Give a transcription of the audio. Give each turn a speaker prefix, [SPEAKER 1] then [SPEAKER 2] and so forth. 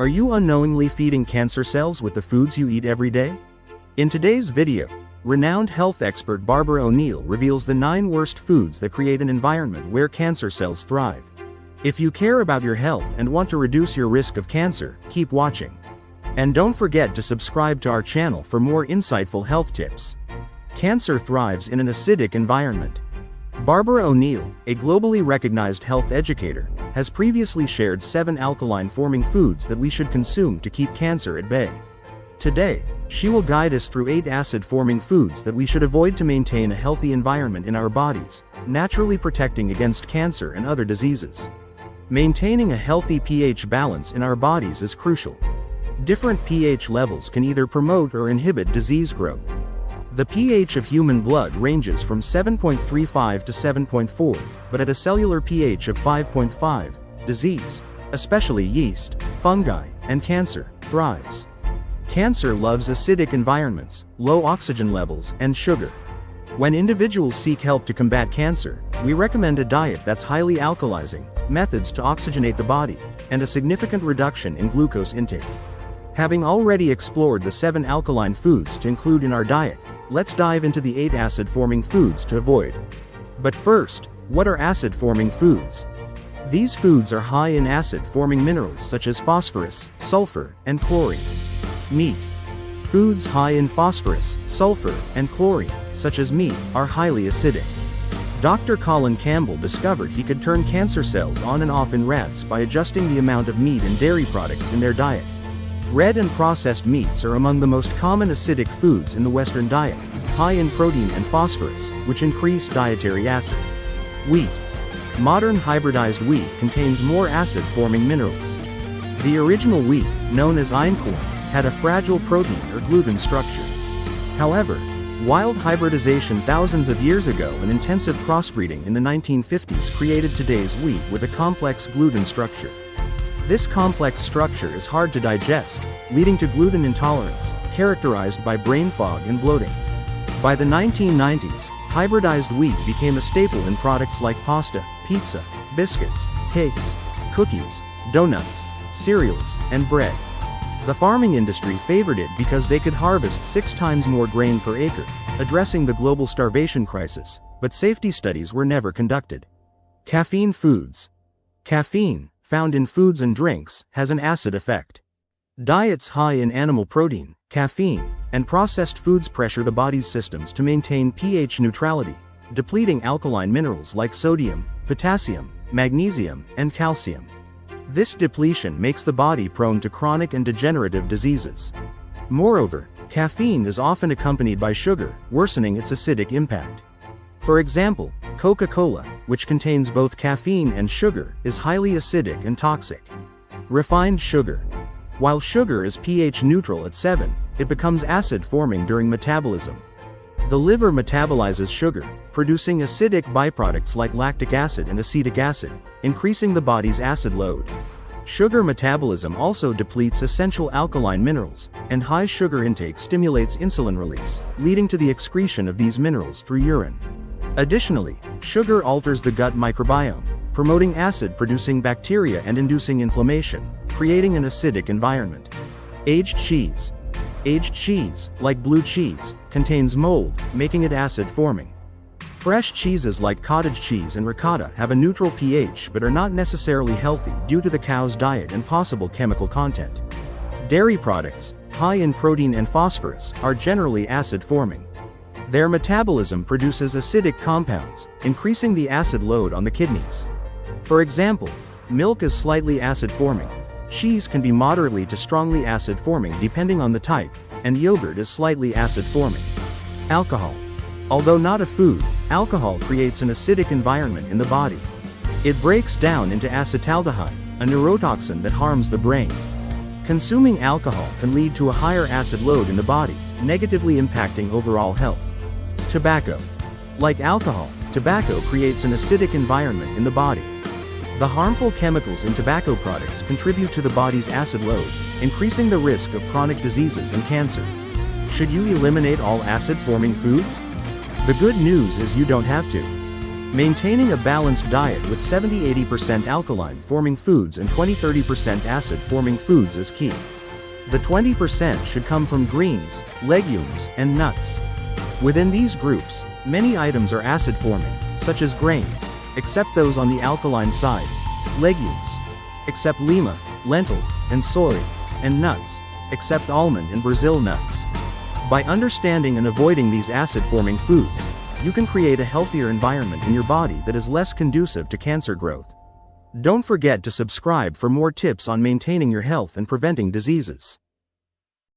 [SPEAKER 1] Are you unknowingly feeding cancer cells with the foods you eat every day? In today's video, renowned health expert Barbara O'Neill reveals the 9 worst foods that create an environment where cancer cells thrive. If you care about your health and want to reduce your risk of cancer, keep watching. And don't forget to subscribe to our channel for more insightful health tips. Cancer thrives in an acidic environment. Barbara O'Neill, a globally recognized health educator, has previously shared 7 alkaline-forming foods that we should consume to keep cancer at bay. Today, she will guide us through 8 acid-forming foods that we should avoid to maintain a healthy environment in our bodies, naturally protecting against cancer and other diseases. Maintaining a healthy pH balance in our bodies is crucial. Different pH levels can either promote or inhibit disease growth. The pH of human blood ranges from 7.35 to 7.4, but at a cellular pH of 5.5, disease, especially yeast, fungi, and cancer, thrives. Cancer loves acidic environments, low oxygen levels, and sugar. When individuals seek help to combat cancer, we recommend a diet that's highly alkalizing, methods to oxygenate the body, and a significant reduction in glucose intake. Having already explored the 7 alkaline foods to include in our diet, let's dive into the 8 acid-forming foods to avoid. But first, what are acid-forming foods? These foods are high in acid-forming minerals such as phosphorus, sulfur, and chlorine. Meat. Foods high in phosphorus, sulfur, and chlorine, such as meat, are highly acidic. Dr. Colin Campbell discovered he could turn cancer cells on and off in rats by adjusting the amount of meat and dairy products in their diet. Red and processed meats are among the most common acidic foods in the Western diet, high in protein and phosphorus, which increase dietary acid. Wheat. Modern hybridized wheat contains more acid-forming minerals. The original wheat, known as einkorn, had a fragile protein or gluten structure. However, wild hybridization thousands of years ago and intensive crossbreeding in the 1950s created today's wheat with a complex gluten structure. This complex structure is hard to digest, leading to gluten intolerance, characterized by brain fog and bloating. By the 1990s, hybridized wheat became a staple in products like pasta, pizza, biscuits, cakes, cookies, donuts, cereals, and bread. The farming industry favored it because they could harvest 6 times more grain per acre, addressing the global starvation crisis, but safety studies were never conducted. Caffeine foods. Caffeine, found in foods and drinks, has an acid effect. Diets high in animal protein, caffeine, and processed foods pressure the body's systems to maintain pH neutrality, depleting alkaline minerals like sodium, potassium, magnesium, and calcium. This depletion makes the body prone to chronic and degenerative diseases. Moreover, caffeine is often accompanied by sugar, worsening its acidic impact. For example, Coca-Cola, which contains both caffeine and sugar, is highly acidic and toxic. Refined sugar. While sugar is pH neutral at 7, it becomes acid-forming during metabolism. The liver metabolizes sugar, producing acidic byproducts like lactic acid and acetic acid, increasing the body's acid load. Sugar metabolism also depletes essential alkaline minerals, and high sugar intake stimulates insulin release, leading to the excretion of these minerals through urine. Additionally, sugar alters the gut microbiome, promoting acid-producing bacteria and inducing inflammation, creating an acidic environment. Aged cheese. Aged cheese, like blue cheese, contains mold, making it acid-forming. Fresh cheeses like cottage cheese and ricotta have a neutral pH but are not necessarily healthy due to the cow's diet and possible chemical content. Dairy products, high in protein and phosphorus, are generally acid-forming. Their metabolism produces acidic compounds, increasing the acid load on the kidneys. For example, milk is slightly acid-forming, cheese can be moderately to strongly acid-forming depending on the type, and yogurt is slightly acid-forming. Alcohol. Although not a food, alcohol creates an acidic environment in the body. It breaks down into acetaldehyde, a neurotoxin that harms the brain. Consuming alcohol can lead to a higher acid load in the body, negatively impacting overall health. Tobacco. Like alcohol, tobacco creates an acidic environment in the body. The harmful chemicals in tobacco products contribute to the body's acid load, increasing the risk of chronic diseases and cancer. Should you eliminate all acid-forming foods? The good news is you don't have to. Maintaining a balanced diet with 70–80% alkaline-forming foods and 20–30% acid-forming foods is key. The 20% should come from greens, legumes, and nuts. Within these groups, many items are acid-forming, such as grains, except those on the alkaline side, legumes, except lima, lentil, and soy, and nuts, except almond and Brazil nuts. By understanding and avoiding these acid-forming foods, you can create a healthier environment in your body that is less conducive to cancer growth. Don't forget to subscribe for more tips on maintaining your health and preventing diseases.